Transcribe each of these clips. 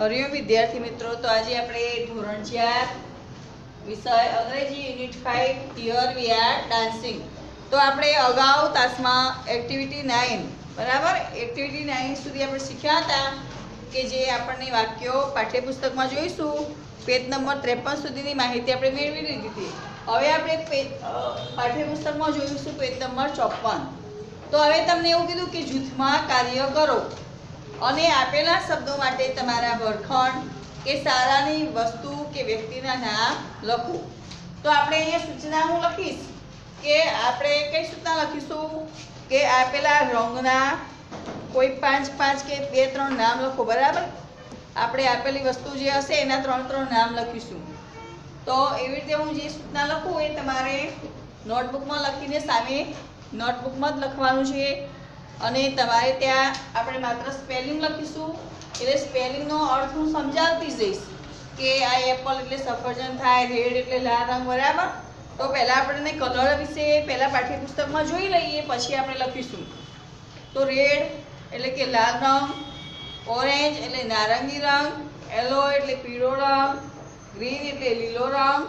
હરિઓમ વિદ્યાર્થી મિત્રો, તો આજે આપણે ધોરણ 4 વિષય અંગ્રેજી unit 5 here we are dancing. તો આપણે અગાઉ તાસમાં એક્ટિવિટી 9 બરાબર, એક્ટિવિટી 9 સુધી આપણે શીખ્યા હતા કે જે આપણને વાક્યો પાઠ્યપુસ્તકમાં જોઈશું. પેજ નંબર 53 સુધીની માહિતી આપણે મેળવી લીધી હતી. હવે આપણે પાઠ્યપુસ્તકમાં જોઈશું પેજ નંબર 54. તો હવે તમને એવું કીધું કે જૂથમાં કાર્ય કરો અને આપેલા શબ્દો માટે તમારા વર્ગખંડ કે શાળાની વસ્તુ કે વ્યક્તિના નામ લખો. તો આપણે અહીંયા સૂચના હું લખીશ કે આપણે કઈ સૂચના લખીશું કે આપેલા રંગના કોઈ 5 કે 2-3 નામ લખો. બરાબર, આપણે આપેલી વસ્તુ જે હશે એના 3 નામ લખીશું. તો એવી રીતે હું જે સૂચના લખું એ તમારે નોટબુકમાં લખીને સામે નોટબુકમાં જ લખવાનું છે. અને તમારે ત્યાં આપણે માત્ર સ્પેલિંગ લખીશું, એટલે સ્પેલિંગનો અર્થ હું સમજાવતી જઈશ કે આ એપલ એટલે સફરજન થાય, રેડ એટલે લાલ રંગ. બરાબર, તો પહેલાં આપણને કલર વિશે પહેલાં પાઠ્યપુસ્તકમાં જોઈ લઈએ, પછી આપણે લખીશું. તો રેડ એટલે કે લાલ રંગ, ઓરેન્જ એટલે નારંગી રંગ, યલો એટલે પીળો રંગ, ગ્રીન એટલે લીલો રંગ,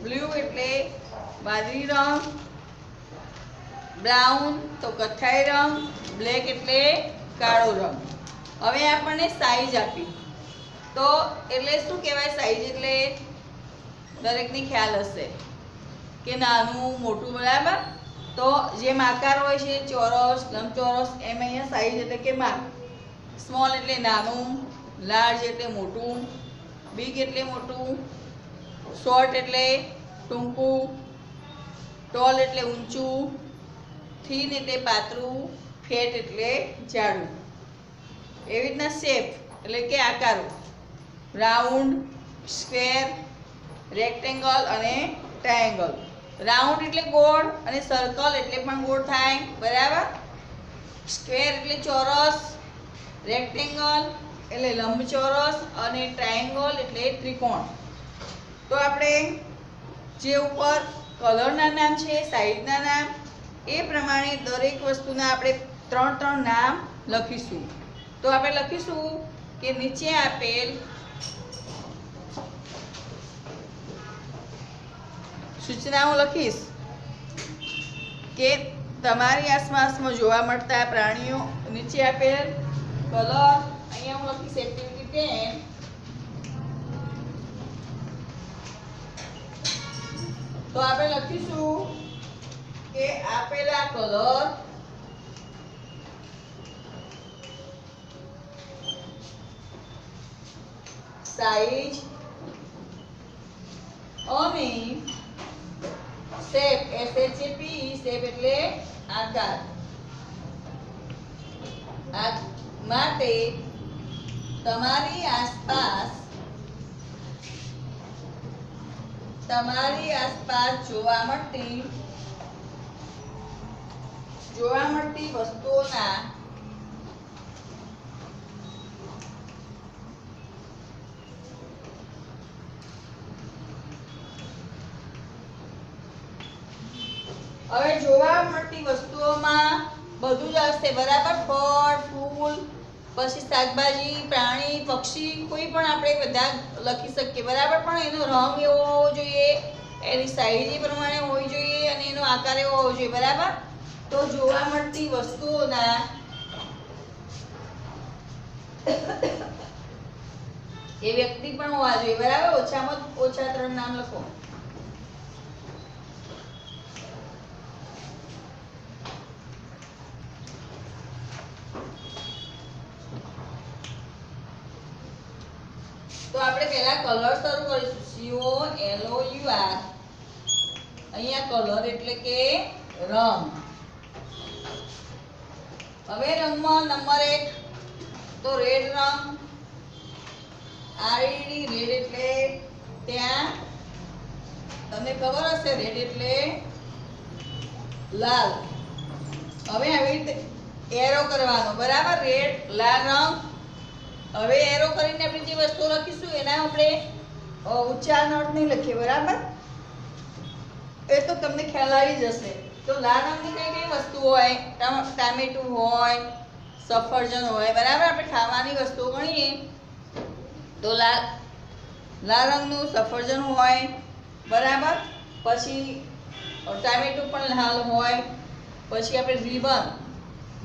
બ્લુ એટલે વાદળી રંગ, બ્રાઉન તો કથ્થાઈ રંગ, બ્લેક એટલે કાળો રંગ. હવે આપણને સાઈઝ આપી, તો એટલે શું કહેવાય સાઈઝ એટલે દરેકને ખ્યાલ હશે કે નાનું મોટું. બરાબર, તો જેમ આકાર હોય છે ચોરસ, લંબચોરસ, એમ અહીંયા સાઈઝ એટલે કે માપ. સ્મોલ એટલે નાનું, લાર્જ એટલે મોટું, બિગ એટલે મોટું, શોર્ટ એટલે ટૂંકું, ટોલ એટલે ઊંચું, થીન એટલે પાતળું, ફેટ એટલે જાડું. એવી રીતના શેપ એટલે કે આકારો, રાઉન્ડ, સ્ક્વેર, રેક્ટેંગલ અને ટ્રાયેંગલ. રાઉન્ડ એટલે ગોળ અને સર્કલ એટલે પણ ગોળ થાય. બરાબર, સ્ક્વેર એટલે ચોરસ, રેક્ટેંગલ એટલે લંબચોરસ અને ટ્રાયેંગલ એટલે ત્રિકોણ. તો આપણે જે ઉપર કલરના નામ છે, સાઈઝના નામ, એ પ્રમાણે દરેક વસ્તુના આપણે 3 નામ લખીશું. તો આપણે લખીશું કે નીચે આપેલ સૂચના હું લખીશ કે તમારી આસપાસમાં જોવા મળતા પ્રાણીઓ, નીચે આપેલ કલર, અહીંયા હું લખીશ એક્ટિવિટી 10. તો આપણે લખીશું કે આપેલા કલર, સાઈઝ અને શેપ, SHAP, શેપ એટલે આકાર માટે તમારી આસપાસ જોવા મળતી વસ્તુઓના હવે જોવા મળતી વસ્તુઓમાં બધું જ હશે. બરાબર, ફળ, ફૂલ, પછી શાકભાજી, પ્રાણી, પક્ષી, કોઈ પણ આપણે બધા લખી શકીએ. બરાબર, પણ એનો રંગ એવો હોવો જોઈએ, એની સાઈઝ એ પ્રમાણે હોવી જોઈએ અને એનો આકાર એવો હોવો જોઈએ. બરાબર, તો જોવા મળતી વસ્તુઓના એ વ્યક્તિ પણ હોવા જોઈએ. બરાબર, ઓછામાં ઓછા 3 નામ લખો. તો આપણે પહેલા કલર શરૂ કરીશું. COLOUR. અહીંયા કલર એટલે કે રંગ. હવે રંગમાં નંબર 1 તો રેડ રંગ. RED, રેડ એટલે ત્યાં તમને ખબર હશે, રેડ એટલે લાલ. હવે આવી રીતે એરો કરવાનો. બરાબર, રેડ લાલ રંગ. હવે એરો કરીને આપણે જે વસ્તુ લખીશું એના આપણે ઉચ્ચારણ અર્થ નહીં લખીએ. બરાબર, એ તો તમને ખ્યાલ આવી જશે. તો લાલ રંગની કઈ વસ્તુ હોય? ટામેટું હોય, સફરજન હોય. બરાબર, આપણે ખાવાની વસ્તુઓ ગણીએ તો લાલ રંગનું સફરજન હોય, બરાબર. પછી ટામેટું પણ લાલ હોય. પછી આપણે રિબન,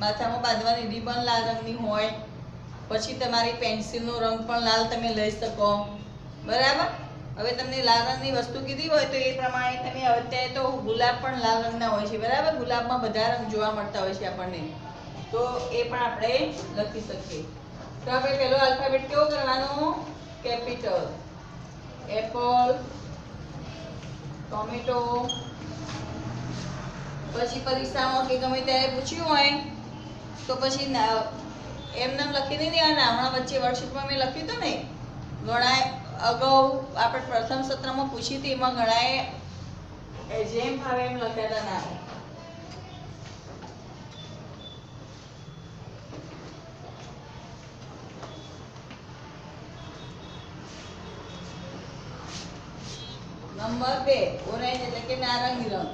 માથામાં બાંધવાની રિબન લાલ રંગની હોય. પછી તમારી પેન્સિલનો રંગ પણ લાલ તમે લઈ શકો, બરાબર. હવે તમને લાલ રંગની વસ્તુ કીધી હોય તો એ પ્રમાણે તમે અત્યારે તો ગુલાબ પણ લાલ રંગના હોય છે, બરાબર. ગુલાબમાં બધા રંગ જોવા મળતા હોય છે આપણને, તો એ પણ આપણે લખી શકીએ. તો આપણે પહેલો આલ્ફાબેટ કેવો કરવાનો? કેપિટલ. Apple, tomato. પછી પરીક્ષામાં કે ગમે ત્યારે પૂછ્યું હોય તો પછી એમને લખી નહીં દેવાના. હમણાં વચ્ચે વર્કશીટમાં મેં લખ્યું હતું ને, ઘણા અગાઉ આપણે પ્રથમ સત્રમાં પૂછી હતી, એમાં ઘણાએ જેમ ભાવે એમ લખ્યા હતા નામ. નંબર 2 ઓરેન્જ એટલે કે નારંગી રંગ.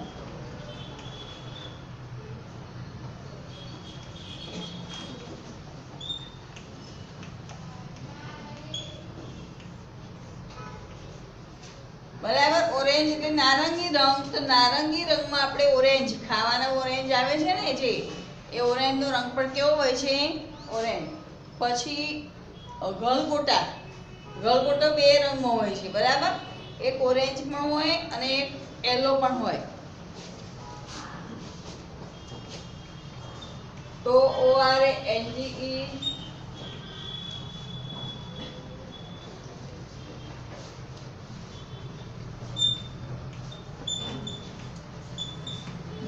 બરાબર. ઓરેન્જ એટલે નારંગી રંગ. તો નારંગી રંગમાં આપણે ઓરેન્જ, ખાવાના ઓરેન્જ આવે છે ને, જે એ ઓરેન્જનો રંગ પણ કેવો હોય છે? ઓરેન્જ. પછી ગલગોટા. ગલગોટો બે રંગમાં હોય છે, બરાબર. એક ઓરેન્જમાં હોય અને એક યલો પણ હોય. તો ORNGE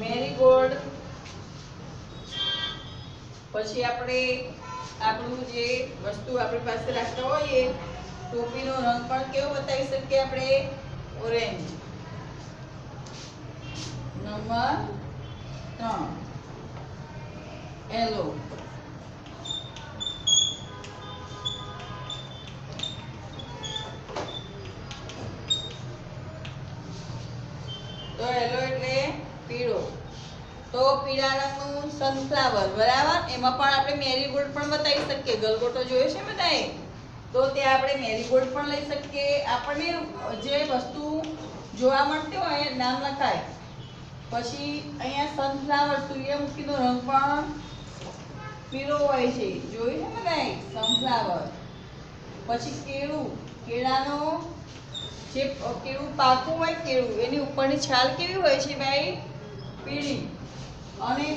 મેરીગોલ્ડ. પછી આપણે આપણું જે વસ્તુ આપણી પાસે રાખતા હોઈએ, ટોપીનો રંગ પણ કેવો બતાવી શકીએ આપણે? ઓરેન્જ. Number 3 yellow. તો યલો એટલે પીળો. તો પીળા રંગનું સનફ્લાવર, બરાબર. એમાં પણ આપણે મેરીગોલ્ડ પણ બતાવી શકીએ. ગલગોટો જોયો છે બધાએ, તો ત્યાં આપણે મેરીગોલ્ડ પણ લઈ શકીએ. આપણને જે વસ્તુ જોવા મળતી હોય નામ લખાય. પછી અહીંયા સનફ્લાવર, સૂર્યમુખીનો રંગ પણ પીળો હોય છે, જોયું છે બધાએ? સનફ્લાવર. પછી કેળું. કેળાનો જે કેળું પાકું હોય, કેળું એની ઉપરની છાલ કેવી હોય છે ભાઈ? પીળી. અને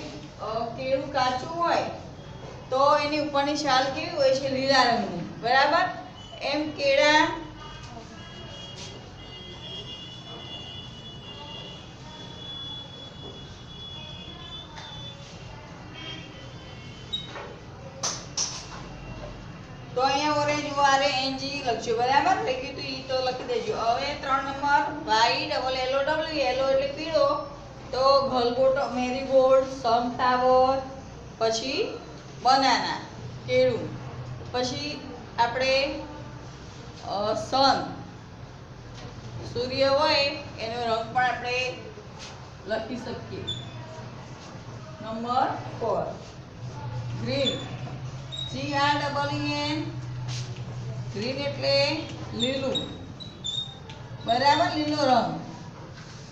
કેળું કાચું હોય તો એની ઉપરની છાલ કેવી હોય છે? લીલા રંગની, બરાબર. એમ કેળા તો અહીંયા ઓરેન્જ ORNG લખજો, બરાબર. લખી તો ઈ તો લખી દેજો. હવે 3 નંબર YLLOW. યલો એટલે પીળો. તો ગલગોટો, મેરીગોલ્ડ, સનફ્લાવર. પછી બનાના, કેળું. પછી આપણે સન, સૂર્ય હોય એનો રંગ પણ આપણે લખી શકીએ. Number 4 green. GREEN. ગ્રીન એટલે લીલું, બરાબર. લીલો રંગ.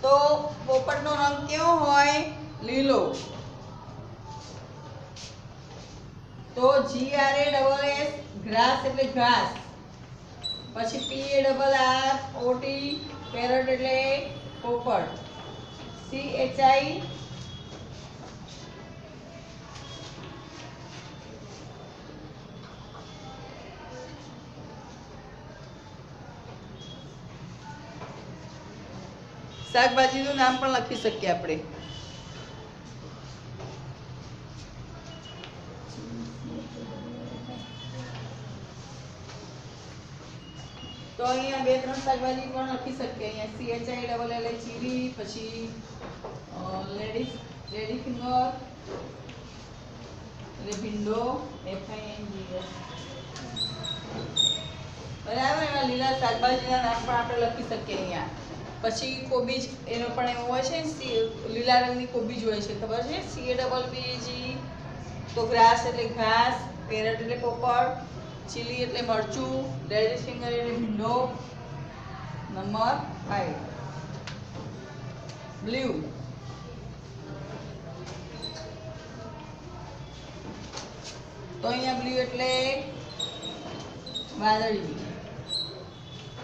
તો પોપટનો રંગ કેવો હોય? લીલો. તો GRASS ગ્રાસ એટલે ઘાસ. પછી PARROT પેરટ એટલે પોપટ. CHI શાકભાજીનું નામ પણ લખી શકીએ આપણે. તો અહીંયા 2-3 શાકભાજી પણ લખી શકીએ. અહીંયા CHILL ચીલી. પછી લેડી ફિંગર એટલે ભીંડો, FINGS, બરાબર. એમાં લીલા શાકભાજીના નામ પણ આપણે લખી શકીએ અહીંયા. પછી કોબીજ, એનો પણ એવો હોય છે, લીલા રંગની કોબીજ હોય છે, ખબર છે? CABBG. તો ગ્રાસ એટલે ઘાસ. પેરટ એટલે પોપટ. ચીલી એટલે મરચું, લેડીઝ ફિંગર એટલે ભીંડો. Number 5 blue. તો અહીંયા બ્લુ એટલે વાદળી.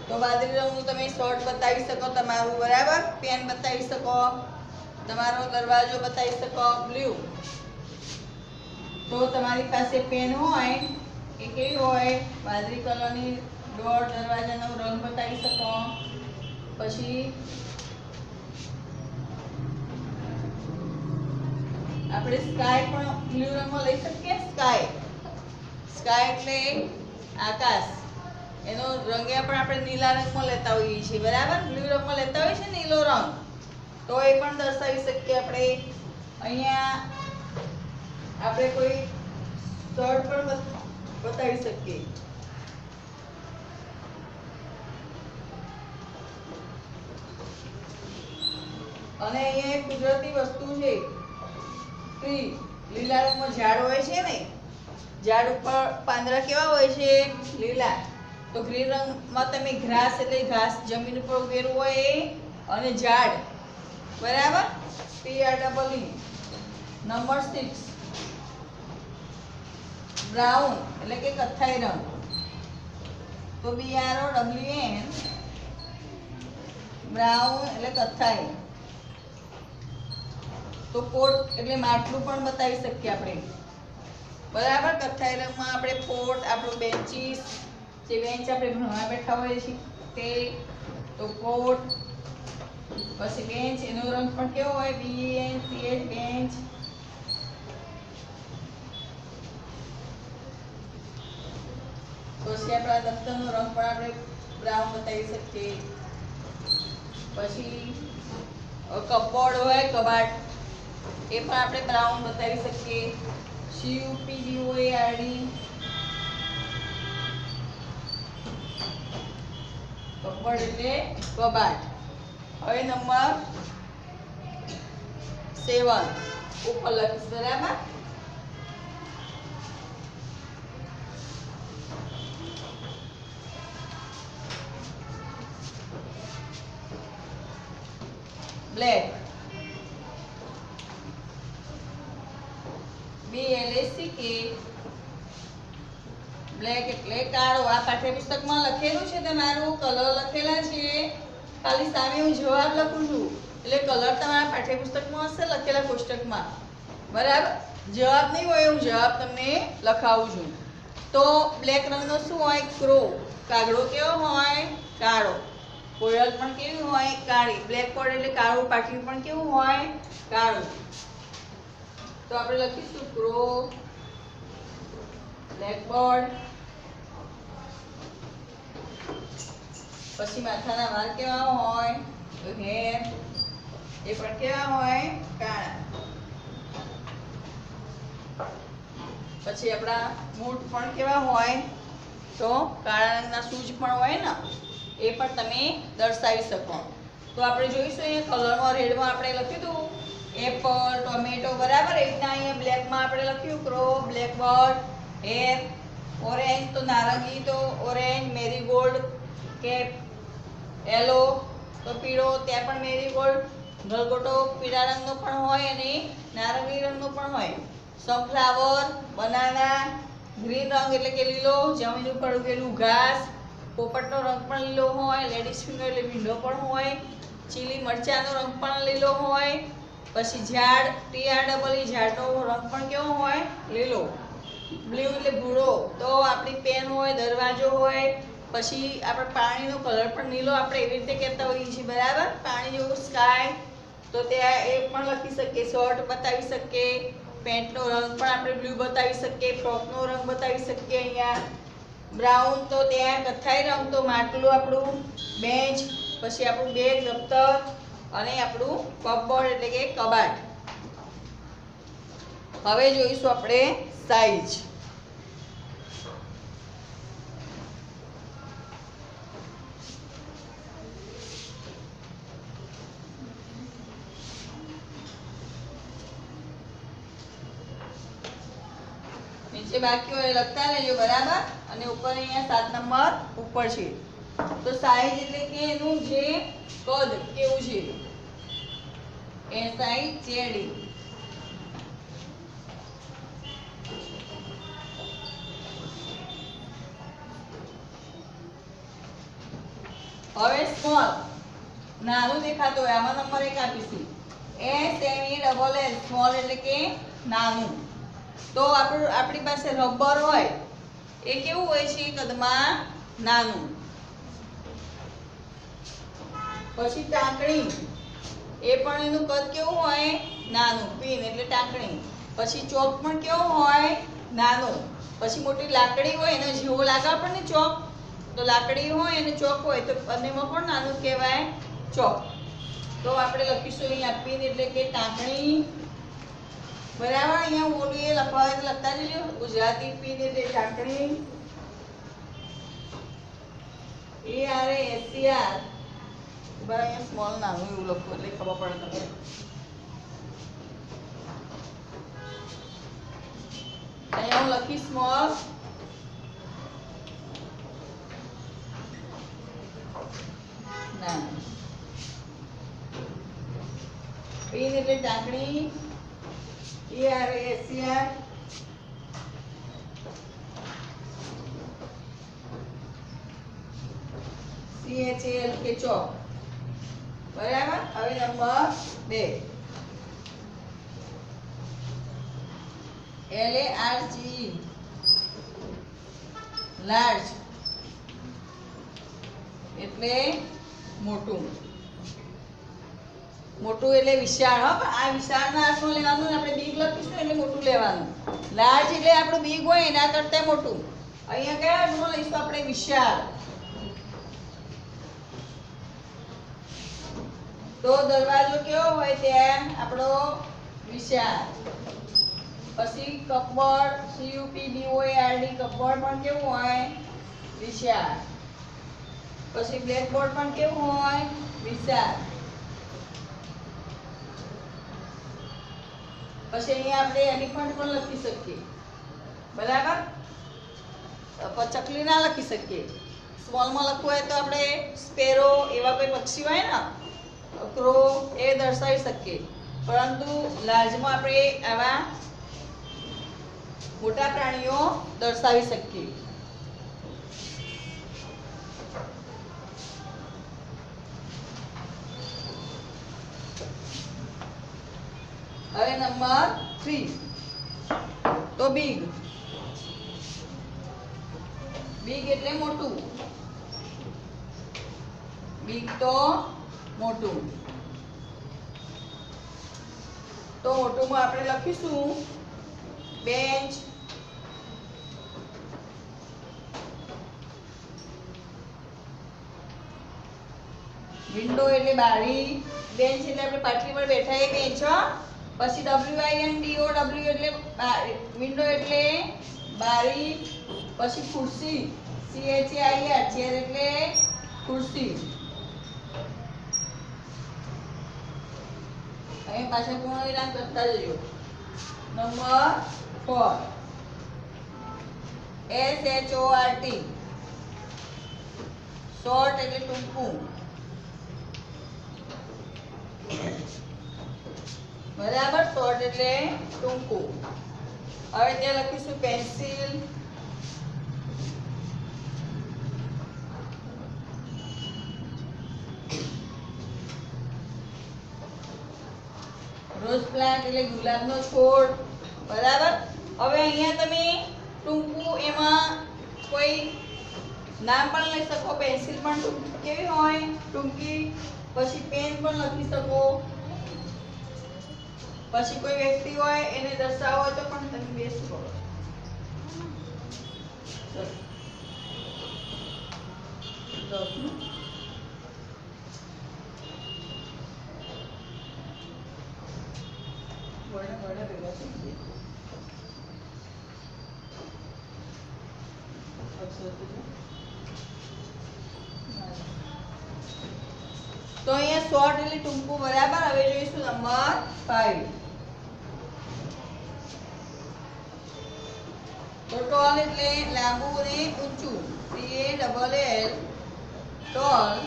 તો વાદળી રંગનું તમે શર્ટ બતાવી શકો તમારું, બરાબર, પેન બતાવી શકો, તમારો દરવાજો બતાવી શકો બ્લુ. તો તમારી પાસે પેન હોય એ કેવી હોય, વાદળી કલરની ડોટ દરવાજાનો રંગ બતાવી શકો. પછી આપણે સ્કાય પણ બ્લુ રંગમાં લઈ શકીએ. સ્કાય એટલે આકાશ, એનો રંગ પણ આપણે નીલા રંગમાં લેતા હોઈએ છીએ, બરાબર. બ્લુ રંગમાં લેતા હોઈએ છીએ નીલો રંગ, તો એ પણ દર્શાવી શકીએ આપણે. અહીંયા આપણે કોઈ શર્ટ પણ બતાવી શકીએ. અને અહીંયા એક કુદરતી વસ્તુ છે, ટ્રી. લીલા રંગમાં ઝાડ હોય છે ને, ઝાડ ઉપર પાંદડા કેવા હોય છે, લીલા. તો ગ્રીન રંગમાં તમે ઘાસ એટલે ઘાસ જમીન ઉપર ઉગેલું હોય એ, અને ઝાડ, બરાબર. PREE. નંબર 6 બ્રાઉન એટલે કે કથ્થાઈ રંગ. તો BROWN બ્રાઉન એટલે કથ્થાઈ. તો કોટ એટલે માટલું પણ બતાવી શકીએ આપણે, બરાબર. કથ્થાઈ રંગમાં આપણે કોટ, આપણું બેન્ચીસ, જે બેન્ચ આપણે ભણવા બેઠા હોઈએ છીએ તે, તો કોટ. પછી બેન્ચ, એનો રંગ પણ કેવો હોય, BENCH બેન્ચ. પછી આપણા દફતરનો રંગ પણ આપણે બ્રાઉન બતાવી શકીએ. પછી કપબોર્ડ હોય, કબાટ, એ પણ આપણે બ્રાઉન બતાવી શકીએ. CUPBOARD કપબોર્ડ એટલે કબાટ. હવે નંબર 7 ઉપર લખીશ, બરાબર. બ્લેક. BLACK બ્લેક એટલે કાળો. આ પાઠ્યપુસ્તકમાં લખેલું છે, તમારું કલર લખેલા છે, ખાલી સામે હું જવાબ લખું છું, એટલે કલર તમારા પાઠ્યપુસ્તકમાં હશે લખેલા કોષ્ટકમાં, બરાબર. જવાબ નહીં હોય, હું જવાબ તમને લખાવું છું. તો બ્લેક રંગનો શું હોય, ક્રો. કાગડો કેવો હોય, કાળો. કોયલ પણ કેવી હોય, કાળી. બ્લેકબોર્ડ એટલે કાળું પાટિયું પણ કેવું હોય, કાળું. તો આપણે લખીશું ક્રો, બ્લેકબોર્ડ. પછી માથાના વાળ કેવા હોય, તો હેર, એ પણ કેવા હોય, કાળા. પછી આપણા બૂટ પણ કેવા હોય, તો કાળા રંગના શૂઝ પણ હોય ને, એ પણ તમે દર્શાવી શકો. તો આપણે જોઈશું અહીંયા કલરમાં રેડમાં આપણે લખ્યું હતું એપલ, ટોમેટો, બરાબર. એ રીતના અહીંયા બ્લેકમાં આપણે લખ્યું ક્રો, બ્લેકબોર્ડ. હેર, ઓરેન્જ તો નારંગી, તો ઓરેન્જ. મેરીગોલ્ડ, કેપ, યેલો તો પીળો, ત્યાં પણ મેરીગોલ્ડ. ગલગોટો પીળા રંગનો પણ હોય અને નારંગી રંગનો પણ હોય. Sunflower, banana. ગ્રીન રંગ એટલે કે લીલો, જમીન ઉપર ઉગેલું ઘાસ. પોપટનો રંગ પણ લીલો હોય. લેડીઝ ફિંગર એટલે ભીંડો પણ હોય. ચીલી મરચાનો રંગ પણ લીલો હોય. પછી ઝાડ, TREE ઝાડનો રંગ પણ કેવો હોય, લીલો. બ્લુ એટલે ભૂરો, તો આપણી પેન હોય, દરવાજો હોય. પછી આપણે પાણીનો કલર પણ નીલો આપણે એવી રીતે કહેતા હોઈએ છીએ, બરાબર. પાણી જેવું સ્કાય, તો ત્યાં એ પણ લખી શકીએ. શર્ટ બતાવી શકીએ. પેન્ટનો રંગ પણ આપણે બ્લુ બતાવી શકીએ. ફ્રોકનો રંગ બતાવી શકીએ. અહીંયા બ્રાઉન, તો ત્યાં કથ્થાઈ રંગ, તો માટલું આપણું, બેન્ચ. પછી આપણું બેગ, દફતર, અને આપણું કપબોર્ડ એટલે કે કબાટ. હવે જોઈશું આપણે સાઈઝ. નીચે બાકી હોય લખતા રહેજો, બરાબર. અને ઉપર અહીંયા 7 નંબર ઉપર છે. તો સાઈઝ એટલે કે એનું જે કદ કેવું છે, SIZ. હવે સ્મોલ નાનું દેખાતું હોય, આમાં નંબર 1 આપીશું. SMELL સ્મોલ એટલે કે નાનું. તો આપણી પાસે રબર હોય એ કેવું હોય છે, કદમાં નાનું. પછી ટાંકણી, એ પણ એનું કદ કેવું હોય, નાનું. પિન એટલે ટાંકણી. પછી ચોક પણ કેવો હોય, નાનો. પછી મોટી લાકડી હોય એને જેવો લાગે આપણને ચોક, તો લાકડી હોય અને ચોક હોય તો બંનેમાં પણ નાનું કહેવાય, ચોક. તો આપણે લખીશું અહીંયા પિન એટલે કે ટાંકણી. બરાબર. અહીંયા ઓલું એ લખવા હોય તો લખતા જજો. ગુજરાતી પિન એટલે ટાંકણી. ARASCR. બરાબર. અહીંયા સ્મોલ નાનું એવું લખવું એટલે ખબર પડે તમને. અહીંયા હું લખી સ્મોલ. ના, પિન એટલે ટાંકણી. ARASCR. CHAL કે ચોક. બરાબર. હવે નંબર 2 LARGE લાર્જ એટલે મોટું. મોટું એટલે વિશાળ. હો, આ વિશાળના અર્થમાં લેવાનું, આપણે બિગ લખીશું એટલે મોટું લેવાનું. લાર્જ એટલે આપણું બિગ હોય એના કરતા મોટું. અહીંયા કયા અર્થમાં લઈશું આપણે, વિશાળ. તો દરવાજો કેવો હોય તેમ આપણો વિશાળ. પછી કપબોર્ડ, CUPBOARD કપબોર્ડ પણ કેવું હોય, વિશાળ. પછી બ્લેકબોર્ડ પણ કેવું હોય, વિશાળ. પછી અહીંયા આપણે એલિફન્ટ પણ લખી શકીએ. બરાબર. ચકલી ના લખી શકીએ. સ્મોલમાં લખવું હોય તો આપણે સ્પેરો એવા કોઈ પક્ષી હોય ને, ક્રો, એ દર્શાવી શકીએ. પરંતુ લાર્જમાં આપણે આવા મોટા પ્રાણીઓ દર્શાવી શકીએ. હવે નંબર 3 તો બિગ. બિગ એટલે મોટું. બિગ તો મોટું. તો મોટુંમાં આપણે લખીશું બેન્ચ. વિન્ડો એટલે બારી. બેન્ચ એટલે આપણે પાટલી પર બેઠા એ બેન્ચ. પછી WINDO એટલે વિન્ડો એટલે બારી. પછી ખુરશી, CHAIR ચેર એટલે ખુરશી. અહીં પાછળ પૂર્ણ વિરામ કરતા જજો. નંબર 4 SHORT શોર્ટ એટલે ટૂંકું. બરાબર. શોર્ટ એટલે ટૂંકું. હવે ત્યાં લખીશું પેન્સિલ. રોઝ પ્લાન્ટ એટલે ગુલાબનો છોડ. બરાબર. હવે અહીંયા તમે ટૂંકું એમાં કોઈ નામ પણ લઈ શકો. પેન્સિલ પણ કેવી હોય, ટૂંકી. પછી પેન પણ લખી શકો. પછી કોઈ વ્યક્તિ હોય એને દર્શાવવો હોય તો પણ તમે બેસી શકો. તો અહીંયા શોર્ટ એટલે ટૂંકું. બરાબર. હવે જોઈશું નંબર 5 તો ટોલ એટલે લાંબુ અને ઊંચું, TALL ટોલ.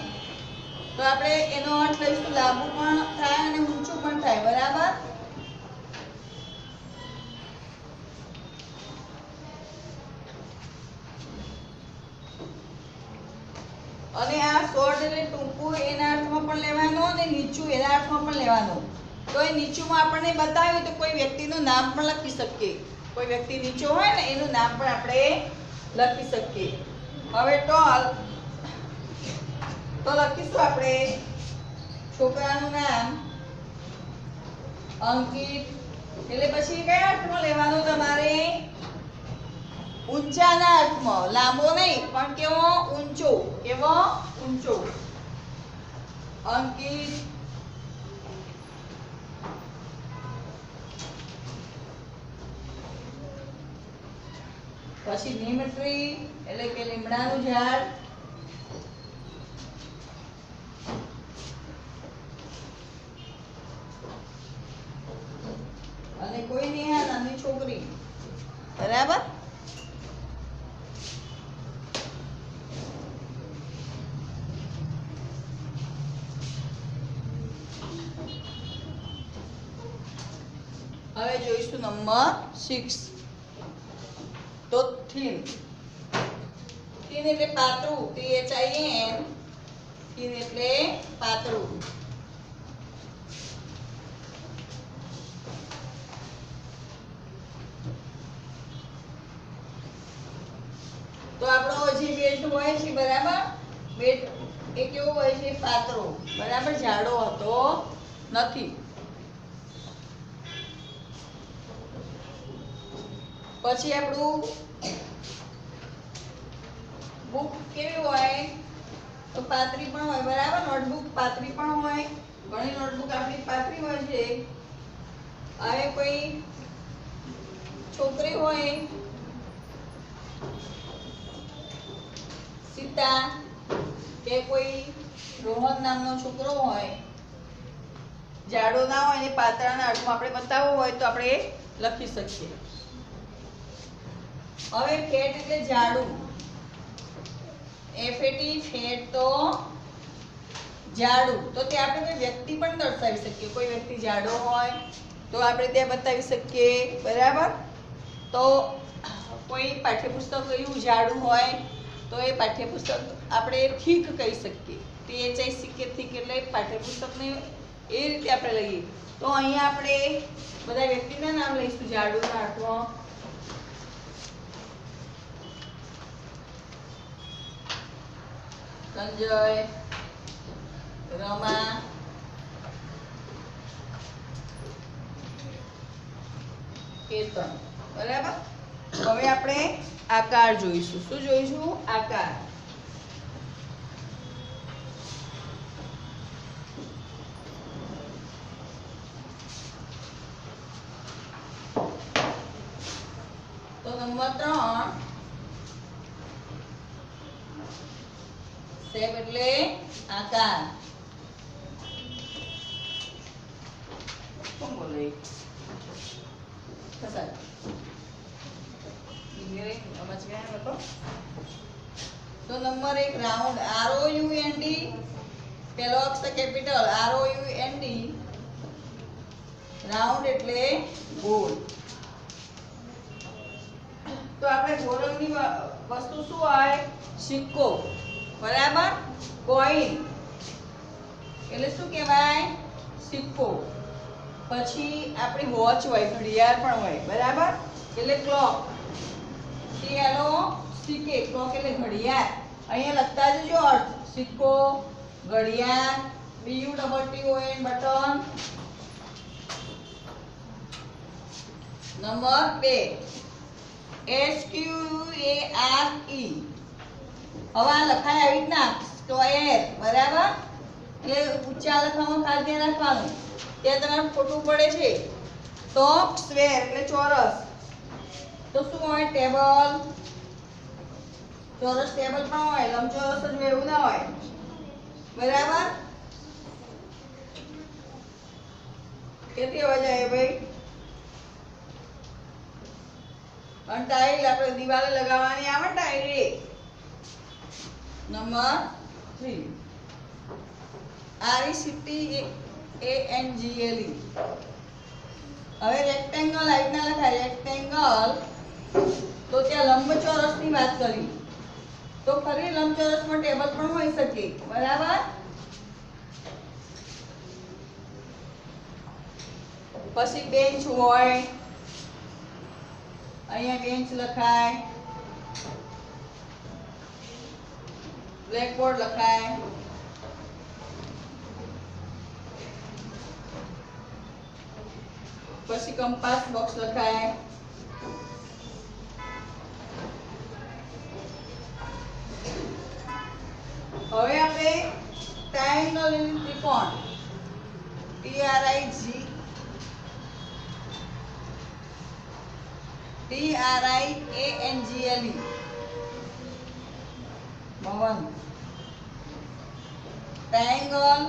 તો આપણે એનો અર્થ લઈશું લાંબુ પણ થાય અને ઊંચું પણ થાય, બરાબર. અને આ શોર્ટ એટલે ટૂંકું એના અર્થમાં પણ લેવાનો અને નીચું એના અર્થમાં પણ લેવાનો. તો એ નીચુંમાં આપણને બતાવ્યું તો કોઈ વ્યક્તિનું નામ પણ લખી શકીએ. કોઈ વ્યક્તિ નીચો હોય ને એનું નામ પણ આપણે લખી શકીએ. હવે ટોલ તો લખીશું આપણે છોકરાનું નામ અંકિત. એટલે પછી કયા અર્થમાં લેવાનું તમારે? ઊંચાના અર્થમાં, લાંબો નહીં પણ કેવો? ઊંચો. કેવો? ઊંચો. અંકિત. પછી નીમ ટ્રી એટલે કે લીમડાનું ઝાડ. અને કોઈ નહીં, નાની છોકરી, બરાબર. હવે જોઈશું નંબર 6. તો થીન. થીન એટલે પાતળું, THIN. થીન એટલે પાતળું. તો આપણો જે બેલ્ટ હોય છે, બરાબર, બેલ્ટ એ કેવો હોય છે? પાતળો, બરાબર, જાડો હોતો નથી. પછી આપણું બુક કેવી હોય? તો પાતળી પણ હોય, બરાબર. નોટબુક પાતળી પણ હોય. ઘણી નોટબુક આપણી પાતળી હોય છે. હવે કોઈ છોકરી હોય, સીતા, કે કોઈ રોહન નામનો છોકરો હોય, જાડો ના હોય ને પાતળાના અર્થમાં આપણે બતાવવું હોય તો આપણે લખી શકીએ. હવે ફેટ એટલે જાડું, FAT, ફેટ તો જાડું. તો તે આપણે કોઈ વ્યક્તિ પણ દર્શાવી શકીએ. કોઈ વ્યક્તિ જાડો હોય તો આપણે ત્યાં બતાવી શકીએ, બરાબર. તો કોઈ પાઠ્યપુસ્તક કયું જાડું હોય તો એ પાઠ્યપુસ્તક આપણે થીક કહી શકીએ. THICK, થીક એટલે પાઠ્યપુસ્તકને એ રીતે આપણે લઈએ. તો અહીંયા આપણે બધા વ્યક્તિના નામ લઈશું જાડુના અર્થમાં. સંજય, રમા, કેતન, બરાબર. હવે આપણે આકાર જોઈશું. શું જોઈશું? આકાર. તો નંબર 3, શેપ એટલે આકાર. કોણ બોલે? ખસાડ. ઇંગ્લિશ સમજ ગયા લોકો? તો નંબર 1 રાઉન્ડ, ROUND. પહેલો અક્ષર કેપિટલ ROUND. રાઉન્ડ એટલે ગોળ. તો આપણે ગોળ રંગની વસ્તુ શું હોય? સિક્કો, બરાબર. કોઈન એટલે શું કહેવાય? સિક્કો. પછી આપણી વોચ હોય, ઘડિયાળ પણ હોય, બરાબર, એટલે ક્લોક. CLOCK, ક્લોક એટલે ઘડિયાળ. અહીંયા લખતા જજો અર્થ. સિક્કો, ઘડિયાળ, BUTTON, બટન. Number 2 SQUARE. હવે આ લખાય આવી રીતના સ્ક્વેર, બરાબર. એટલે ઊંચા લખવામાં ખાસ ધ્યાન રાખવાનું. ત્યાં તમારે ખોટું પડે છે. તો સ્ક્વેર એટલે ચોરસ. તો શું હોય? ટેબલ. ચોરસ ટેબલ પણ હોય, લંબચોરસ જ હોય એવું ના હોય, બરાબર. કેટલી અવાજ આવે ભાઈ? અને ટાઇલ આપણે દિવાલે લગાવવાની આવે ડાયરેક્ટ. Number 3 RECTANGLE. હવે રેક્ટેંગલ આવી રીતના લખાય રેક્ટેંગલ. તો ત્યાં લંબચોરસની વાત કરી તો ફરી લંબચોરસમાં ટેબલ પણ હોઈ શકે, બરાબર. પછી બેન્ચ હોય, અહીંયા બેન્ચ લખાય, બ્લેકબોર્ડ લખાય, પછી કંપાસ બોક્સ લખાય, હવે આપણે ટ્રાયેંગલ અને ત્રિકોણ TRIANGLE ભવન. ટ્રાયેંગલ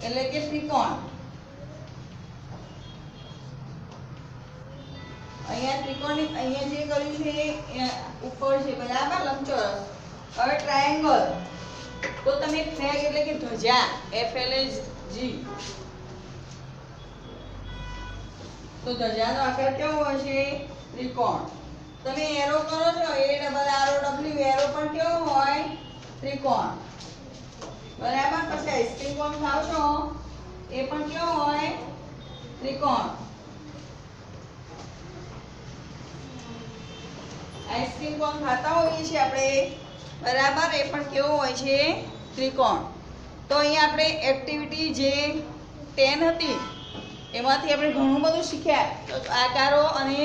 એટલે કે ત્રિકોણ. અહીંયા ત્રિકોણની અહીંયા જે કર્યું છે એ ઉપર છે, બરાબર, લંબચોરસ. હવે ટ્રાયેંગલ તો તમે ફ્લેગ એટલે કે ધ્વજા FLAG. તો ધજાનો આકાર કેવો હોય છે? ત્રિકોણ. તમે એરો કરો છો ARROW, એરો પણ કેવો હોય? ત્રિકોણ, બરાબર. પછી આઈસ્ક્રીમ કોણ ખાવ છો એ પણ કેવો હોય? ત્રિકોણ. આઈસ્ક્રીમ કોણ ખાતા હોઈએ છીએ આપણે, બરાબર, એ પણ કેવો હોય છે? ત્રિકોણ. તો અહીંયા આપણે એક્ટિવિટી જે 10 હતી એમાંથી આપણે ઘણું બધું શીખ્યા. આકારો અને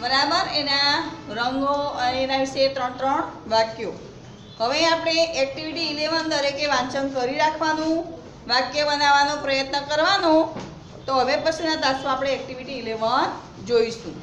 બરાબર એના રંગો અને એના વિશે 3 વાક્યો. હવે આપણે એક્ટિવિટી 11 દરેકે વાંચન કરી રાખવાનું, વાક્ય બનાવવાનો પ્રયત્ન કરવાનો. તો હવે પછીના તાસમાં આપણે એક્ટિવિટી 11 જોઈશું.